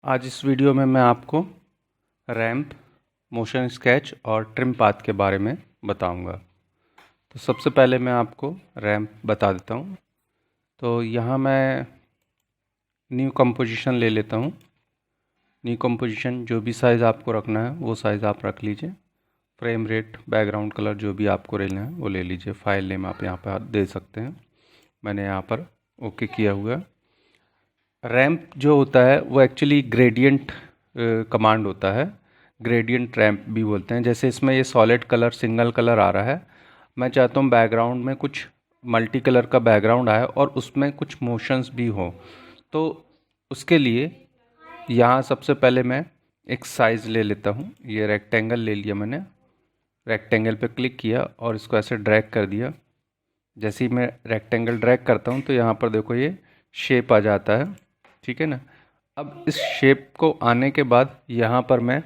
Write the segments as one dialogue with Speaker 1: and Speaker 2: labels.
Speaker 1: आज इस वीडियो में मैं आपको रैंप, मोशन स्केच और ट्रिम पाथ के बारे में बताऊंगा। तो सबसे पहले मैं आपको रैंप बता देता हूं। तो यहाँ मैं न्यू कंपोजिशन ले लेता हूं। न्यू कंपोजिशन जो भी साइज़ आपको रखना है वो साइज़ आप रख लीजिए। फ्रेम रेट, बैकग्राउंड कलर जो भी आपको लेना है वो ले लीजिए। फाइल नेम आप यहाँ पर दे सकते हैं। मैंने यहाँ पर ओके किया हुआ है। रैंप जो होता है वो एक्चुअली ग्रेडियंट कमांड होता है। ग्रेडियंट रैंप भी बोलते हैं। जैसे इसमें ये सॉलिड कलर, सिंगल कलर आ रहा है। मैं चाहता हूँ बैकग्राउंड में कुछ मल्टी कलर का बैकग्राउंड आए और उसमें कुछ मोशंस भी हो। तो उसके लिए यहाँ सबसे पहले मैं एक साइज़ ले लेता हूँ। ये रेक्टेंगल ले लिया मैंने। रेक्टेंगल पे क्लिक किया और इसको ऐसे ड्रैग कर दिया। जैसे ही मैं रेक्टेंगल ड्रैग करता हूँ तो यहाँ पर देखो ये शेप आ जाता है। ठीक है ना। अब इस शेप को आने के बाद यहाँ पर मैं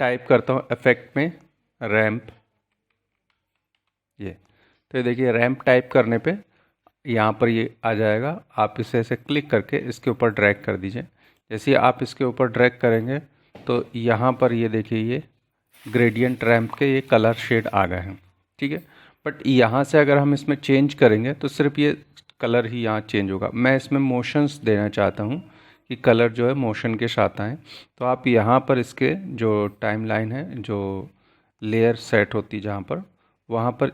Speaker 1: टाइप करता हूँ इफेक्ट में रैंप। ये तो ये देखिए रैंप टाइप करने पे यहाँ पर ये आ जाएगा। आप इसे ऐसे क्लिक करके इसके ऊपर ड्रैग कर दीजिए। जैसे ही आप इसके ऊपर ड्रैग करेंगे तो यहाँ पर ये देखिए ये ग्रेडियंट रैंप के ये कलर शेड आ गए हैं। ठीक है। बट यहाँ से अगर हम इसमें चेंज करेंगे तो सिर्फ ये कलर ही यहाँ चेंज होगा। मैं इसमें मोशंस देना चाहता हूँ कि कलर जो है मोशन के साथ आए। तो आप यहाँ पर इसके जो टाइमलाइन है, जो लेयर सेट होती जहाँ पर, वहाँ पर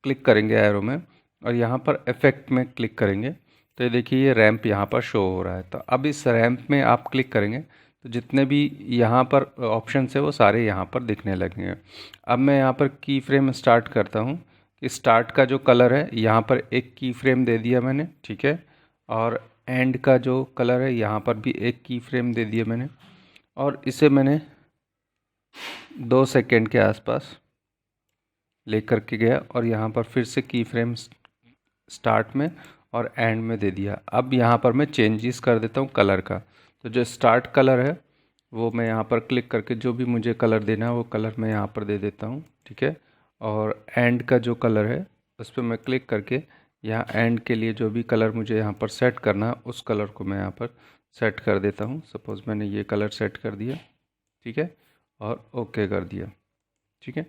Speaker 1: क्लिक करेंगे एरो में और यहाँ पर इफेक्ट में क्लिक करेंगे तो ये देखिए ये रैंप यहाँ पर शो हो रहा है। तो अब इस रैंप में आप क्लिक करेंगे तो जितने भी यहाँ पर ऑप्शंस है वो सारे यहाँ पर दिखने लगेंगे। अब मैं यहाँ पर की फ्रेम स्टार्ट करता हूँ कि स्टार्ट का जो कलर है यहाँ पर एक की फ्रेम दे दिया मैंने। ठीक है। और एंड का जो कलर है यहाँ पर भी एक की फ्रेम दे दिया मैंने और इसे मैंने 2 सेकेंड के आसपास ले करके गया और यहाँ पर फिर से की फ्रेम स्टार्ट में और एंड में दे दिया। अब यहाँ पर मैं चेंजेस कर देता हूँ कलर का। तो जो स्टार्ट कलर है वो मैं यहाँ पर क्लिक करके जो भी मुझे कलर देना है वो कलर मैं यहाँ पर दे देता हूँ। ठीक है। और एंड का जो कलर है उस पर मैं क्लिक करके यहाँ एंड के लिए जो भी कलर मुझे यहाँ पर सेट करना है उस कलर को मैं यहाँ पर सेट कर देता हूँ। सपोज़ मैंने ये कलर सेट कर दिया। ठीक है। और ओके कर दिया। ठीक है।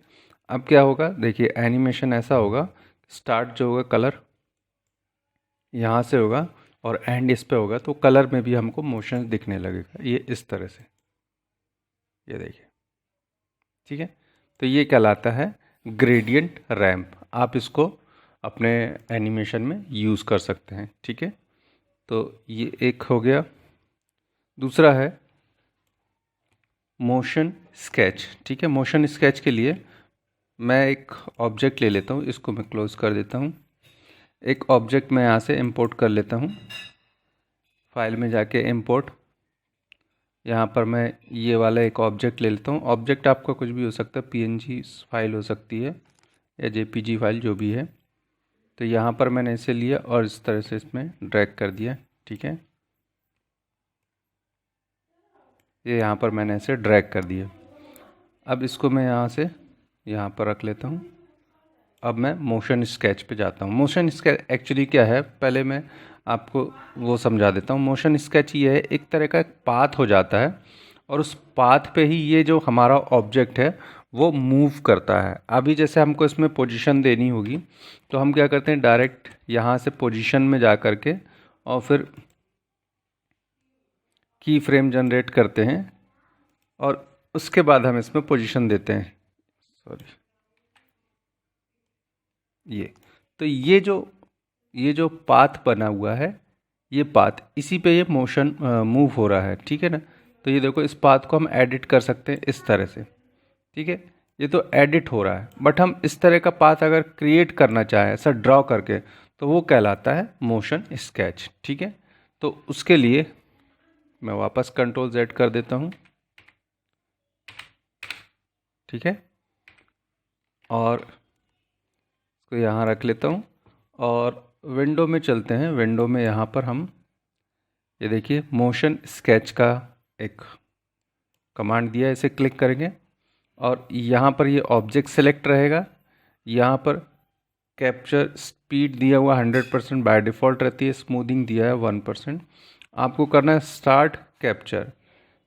Speaker 1: अब क्या होगा देखिए एनिमेशन ऐसा होगा, स्टार्ट जो होगा कलर यहाँ से होगा और एंड इस पे होगा तो कलर में भी हमको मोशन दिखने लगेगा ये इस तरह से। ये देखिए। ठीक है। तो ये कहलाता है ग्रेडियंट रैंप। आप इसको अपने एनिमेशन में यूज़ कर सकते हैं। ठीक है। तो ये एक हो गया। दूसरा है मोशन स्केच। ठीक है। मोशन स्केच के लिए मैं एक ऑब्जेक्ट ले लेता हूँ। इसको मैं क्लोज कर देता हूँ। एक ऑब्जेक्ट मैं यहाँ से इंपोर्ट कर लेता हूँ। फाइल में जाके इंपोर्ट, यहाँ पर मैं ये वाला एक ऑब्जेक्ट ले लेता हूँ। ऑब्जेक्ट आपका कुछ भी हो सकता है, पीएनजी फाइल हो सकती है या जेपीजी फाइल जो भी है। तो यहाँ पर मैंने इसे लिया और इस तरह से इसमें ड्रैग कर दिया। ठीक है। ये यहाँ पर मैंने इसे ड्रैग कर दिया। अब इसको मैं यहाँ से यहाँ पर रख लेता हूँ। अब मैं मोशन स्केच पे जाता हूँ। मोशन स्केच एक्चुअली क्या है पहले मैं आपको वो समझा देता हूँ। मोशन स्केच ये है, एक तरह का पाथ हो जाता है और उस पाथ पे ही ये जो हमारा ऑब्जेक्ट है वो मूव करता है। अभी जैसे हमको इसमें पोजीशन देनी होगी तो हम क्या करते हैं, डायरेक्ट यहाँ से पोजीशन में जा कर के और फिर की फ्रेम जनरेट करते हैं और उसके बाद हम इसमें पोजीशन देते हैं। सॉरी, ये तो ये जो पाथ बना हुआ है, ये पाथ इसी पे ये मोशन मूव हो रहा है। ठीक है ना। तो ये देखो इस पाथ को हम एडिट कर सकते हैं इस तरह से। ठीक है। ये तो एडिट हो रहा है बट हम इस तरह का पाथ अगर क्रिएट करना चाहें ऐसा ड्रॉ करके तो वो कहलाता है मोशन स्केच। ठीक है। तो उसके लिए मैं वापस कंट्रोल Z कर देता हूँ। ठीक है। और इसको यहाँ रख लेता हूँ और विंडो में चलते हैं। विंडो में यहाँ पर हम ये देखिए मोशन स्केच का एक कमांड दिया है, इसे क्लिक करेंगे और यहाँ पर ये ऑब्जेक्ट सेलेक्ट रहेगा। यहाँ पर कैप्चर स्पीड दिया हुआ 100% बाय डिफ़ॉल्ट रहती है, स्मूथिंग दिया है 1%। आपको करना है स्टार्ट कैप्चर।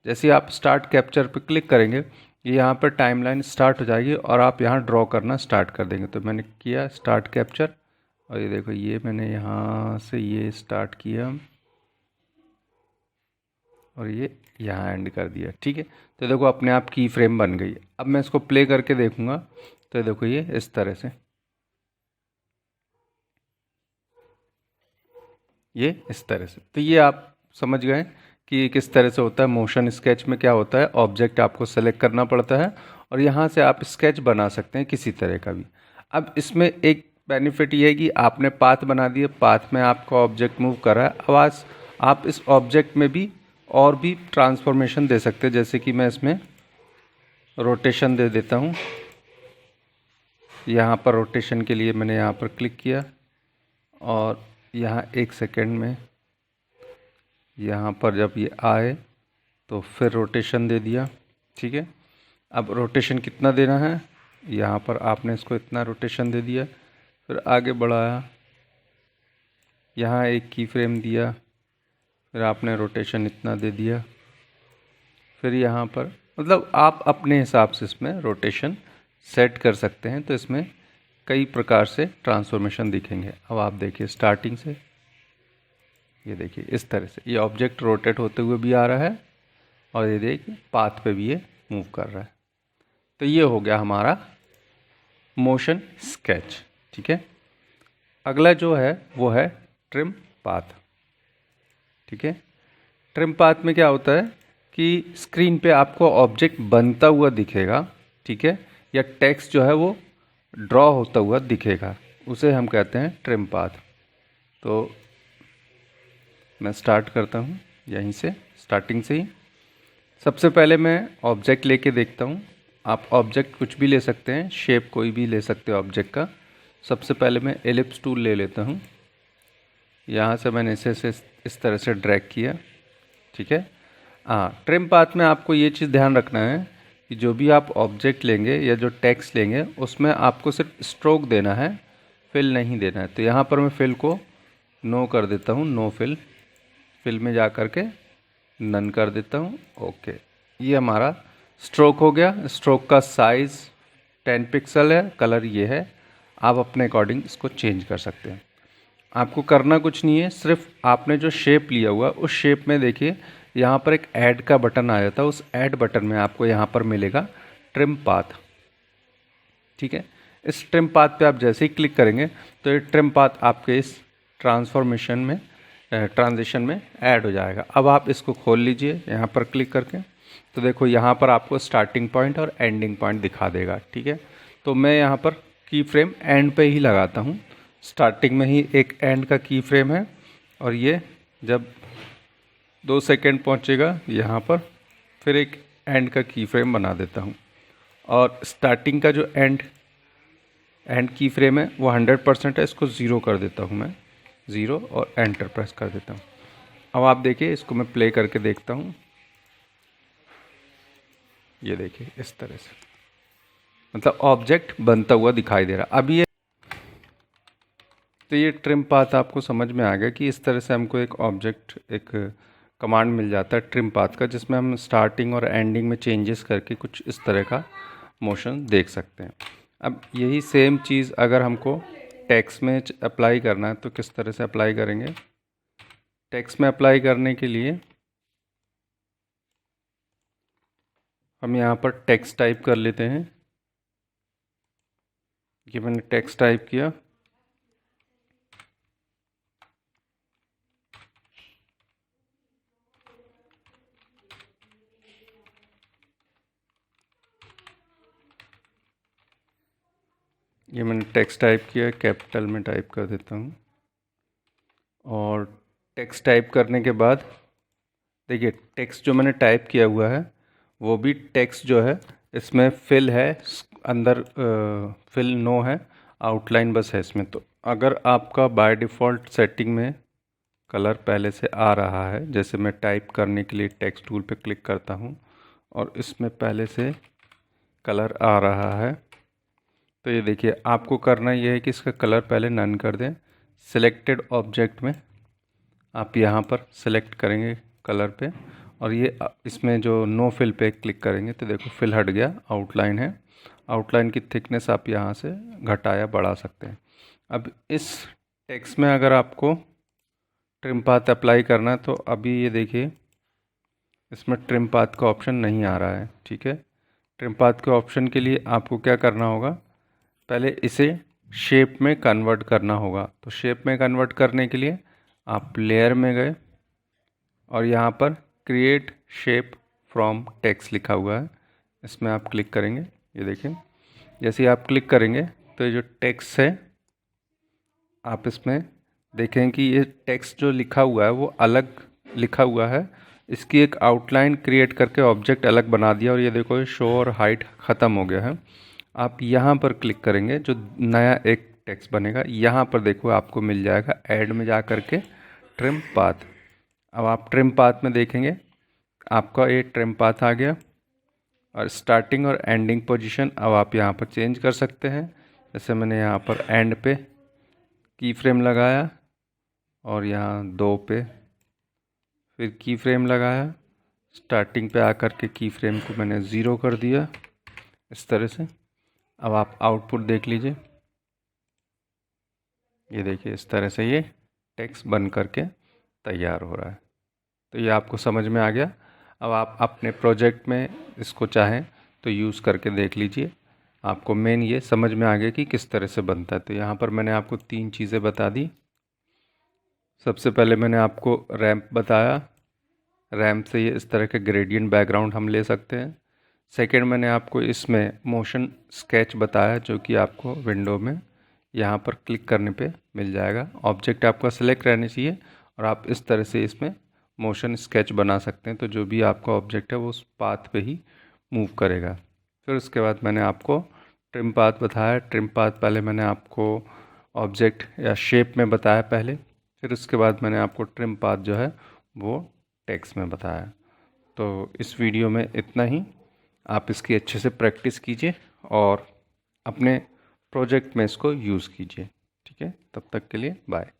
Speaker 1: जैसे आप स्टार्ट कैप्चर पर क्लिक करेंगे, ये यहाँ पर टाइमलाइन स्टार्ट हो जाएगी और आप यहाँ ड्रॉ करना स्टार्ट कर देंगे। तो मैंने किया स्टार्ट कैप्चर और ये देखो, ये मैंने यहाँ से ये स्टार्ट किया और ये यहाँ एंड कर दिया। ठीक है, तो देखो अपने आप की फ्रेम बन गई। अब मैं इसको प्ले करके देखूँगा तो देखो ये इस तरह से, ये इस तरह से। तो ये आप समझ गए कि किस तरह से होता है। मोशन स्केच में क्या होता है, ऑब्जेक्ट आपको सेलेक्ट करना पड़ता है और यहाँ से आप स्केच बना सकते हैं किसी तरह का भी। अब इसमें एक बेनिफिट ये है कि आपने पाथ बना दिया, पाथ में आपका ऑब्जेक्ट मूव कर रहा है। अब आप इस ऑब्जेक्ट में भी और भी ट्रांसफॉर्मेशन दे सकते हैं। जैसे कि मैं इसमें रोटेशन दे देता हूँ। यहाँ पर रोटेशन के लिए मैंने यहाँ पर क्लिक किया और यहाँ 1 सेकेंड में यहाँ पर जब ये आए तो फिर रोटेशन दे दिया। ठीक है, अब रोटेशन कितना देना है, यहाँ पर आपने इसको इतना रोटेशन दे दिया, फिर आगे बढ़ाया, यहाँ एक की फ्रेम दिया, फिर आपने रोटेशन इतना दे दिया, फिर यहाँ पर मतलब आप अपने हिसाब से इसमें रोटेशन सेट कर सकते हैं। तो इसमें कई प्रकार से ट्रांसफॉर्मेशन दिखेंगे। अब आप देखिए स्टार्टिंग से, ये देखिए इस तरह से ये ऑब्जेक्ट रोटेट होते हुए भी आ रहा है और ये देखिए पाथ पे भी ये मूव कर रहा है। तो ये हो गया हमारा मोशन स्केच। ठीक है, अगला जो है वो है ट्रिम पाथ। ठीक है, ट्रिम पाथ में क्या होता है कि स्क्रीन पे आपको ऑब्जेक्ट बनता हुआ दिखेगा। ठीक है, या टेक्स्ट जो है वो ड्रॉ होता हुआ दिखेगा, उसे हम कहते हैं ट्रिम पाथ। तो मैं स्टार्ट करता हूँ यहीं से, स्टार्टिंग से ही। सबसे पहले मैं ऑब्जेक्ट लेके देखता हूँ। आप ऑब्जेक्ट कुछ भी ले सकते हैं, शेप कोई भी ले सकते हो ऑब्जेक्ट का। सबसे पहले मैं एलिप्स टूल ले लेता हूँ। यहाँ से मैंने इसे इस तरह से ड्रैग किया। ठीक है, हाँ, ट्रिम पाथ में आपको ये चीज़ ध्यान रखना है कि जो भी आप ऑब्जेक्ट लेंगे या जो टेक्स्ट लेंगे उसमें आपको सिर्फ स्ट्रोक देना है, फिल नहीं देना है। तो यहाँ पर मैं फिल को नो कर देता हूँ, नो फिल। फिल में जा कर के नन कर देता हूँ। ओके, ये हमारा स्ट्रोक हो गया। स्ट्रोक का साइज़ 10 पिक्सल है, कलर ये है। आप अपने अकॉर्डिंग इसको चेंज कर सकते हैं। आपको करना कुछ नहीं है, सिर्फ आपने जो शेप लिया हुआ उस शेप में देखिए यहाँ पर एक ऐड का बटन आ जाता है। उस ऐड बटन में आपको यहाँ पर मिलेगा ट्रिम पाथ। ठीक है, इस ट्रिम पाथ पे आप जैसे ही क्लिक करेंगे तो ये ट्रिम पाथ आपके इस ट्रांसफॉर्मेशन में ट्रांजिशन में ऐड हो जाएगा। अब आप इसको खोल लीजिए यहाँ पर क्लिक करके, तो देखो यहाँ पर आपको स्टार्टिंग पॉइंट और एंडिंग पॉइंट दिखा देगा। ठीक है, तो मैं यहाँ पर की फ्रेम एंड पे ही लगाता हूँ। स्टार्टिंग में ही एक एंड का की फ्रेम है और ये जब 2 सेकेंड पहुँचेगा यहाँ पर फिर एक एंड का की फ्रेम बना देता हूँ। और स्टार्टिंग का जो एंड की फ्रेम है वो 100% है, इसको 0 कर देता हूँ मैं, 0, और एंटर प्रेस कर देता हूँ। अब आप देखिए इसको मैं प्ले करके देखता हूँ। ये देखिए इस तरह से मतलब ऑब्जेक्ट बनता हुआ दिखाई दे रहा। अब ये तो ये ट्रिम पाथ आपको समझ में आ गया कि इस तरह से हमको एक ऑब्जेक्ट, एक कमांड मिल जाता है ट्रिम पाथ का, जिसमें हम स्टार्टिंग और एंडिंग में चेंजेस करके कुछ इस तरह का मोशन देख सकते हैं। अब यही सेम चीज़ अगर हमको टेक्स्ट में अप्लाई करना है तो किस तरह से अप्लाई करेंगे। टेक्स्ट में अप्लाई करने के लिए हम यहाँ पर टेक्स्ट टाइप कर लेते हैं। ये मैंने टेक्स्ट टाइप किया, ये मैंने टेक्स्ट टाइप किया, कैपिटल में टाइप कर देता हूँ। और टेक्स्ट टाइप करने के बाद देखिए टेक्स्ट जो मैंने टाइप किया हुआ है वो भी टेक्स्ट जो है इसमें फिल है, अंदर फिल नो है, आउटलाइन बस है इसमें। तो अगर आपका बाय डिफ़ॉल्ट सेटिंग में कलर पहले से आ रहा है, जैसे मैं टाइप करने के लिए टेक्स्ट टूल पे क्लिक करता हूँ और इसमें पहले से कलर आ रहा है, तो ये देखिए आपको करना ये है कि इसका कलर पहले नन कर दें। सिलेक्टेड ऑब्जेक्ट में आप यहाँ पर सेलेक्ट करेंगे कलर पे और ये इसमें जो नो फिल पे क्लिक करेंगे तो देखो फिल हट गया, आउटलाइन है। आउटलाइन की थिकनेस आप यहाँ से घटा या बढ़ा सकते हैं। अब इस टेक्स्ट में अगर आपको ट्रिम पाथ अप्लाई करना है तो अभी ये देखिए इसमें ट्रिम पाथ का ऑप्शन नहीं आ रहा है। ठीक है, ट्रिम पाथ के ऑप्शन के लिए आपको क्या करना होगा, पहले इसे शेप में कन्वर्ट करना होगा। तो शेप में कन्वर्ट करने के लिए आप लेयर में गए और यहाँ पर क्रिएट शेप फ्रॉम टेक्स्ट लिखा हुआ है, इसमें आप क्लिक करेंगे। ये देखिए जैसे ही आप क्लिक करेंगे तो ये जो टेक्स्ट है आप इसमें देखें कि ये टेक्स्ट जो लिखा हुआ है वो अलग लिखा हुआ है। इसकी एक आउटलाइन क्रिएट करके ऑब्जेक्ट अलग बना दिया और ये देखो ये शो और हाइट ख़त्म हो गया है। आप यहाँ पर क्लिक करेंगे, जो नया एक टेक्स्ट बनेगा यहाँ पर देखो आपको मिल जाएगा ऐड में जा कर के ट्रिम पाथ। अब आप ट्रिम पाथ में देखेंगे आपका ये ट्रिम पाथ आ गया और स्टार्टिंग और एंडिंग पोजीशन अब आप यहाँ पर चेंज कर सकते हैं। जैसे मैंने यहाँ पर एंड पे की फ्रेम लगाया और यहाँ 2 पे फिर की फ्रेम लगाया, स्टार्टिंग पे आकर के की फ्रेम को मैंने 0 कर दिया इस तरह से। अब आप आउटपुट देख लीजिए, ये देखिए इस तरह से ये टेक्स्ट बन करके तैयार हो रहा है। तो ये आपको समझ में आ गया। अब आप अपने प्रोजेक्ट में इसको चाहें तो यूज़ करके देख लीजिए, आपको मेन ये समझ में आ गया कि किस तरह से बनता है। तो यहाँ पर मैंने आपको 3 चीज़ें बता दी। सबसे पहले मैंने आपको रैंप बताया, रैंप से ये इस तरह के ग्रेडियंट बैकग्राउंड हम ले सकते हैं। सेकेंड मैंने आपको इसमें मोशन स्केच बताया जो कि आपको विंडो में यहाँ पर क्लिक करने पे मिल जाएगा। ऑब्जेक्ट आपका सिलेक्ट रहनी चाहिए और आप इस तरह से इसमें मोशन स्केच बना सकते हैं, तो जो भी आपका ऑब्जेक्ट है वो उस पाथ पे ही मूव करेगा। फिर उसके बाद मैंने आपको ट्रिम पाथ बताया। ट्रिम पाथ पहले मैंने आपको ऑब्जेक्ट या शेप में बताया पहले, फिर उसके बाद मैंने आपको ट्रिम पाथ जो है वो टेक्स्ट में बताया। तो इस वीडियो में इतना ही। आप इसकी अच्छे से प्रैक्टिस कीजिए और अपने प्रोजेक्ट में इसको यूज़ कीजिए। ठीक है, तब तक के लिए बाय।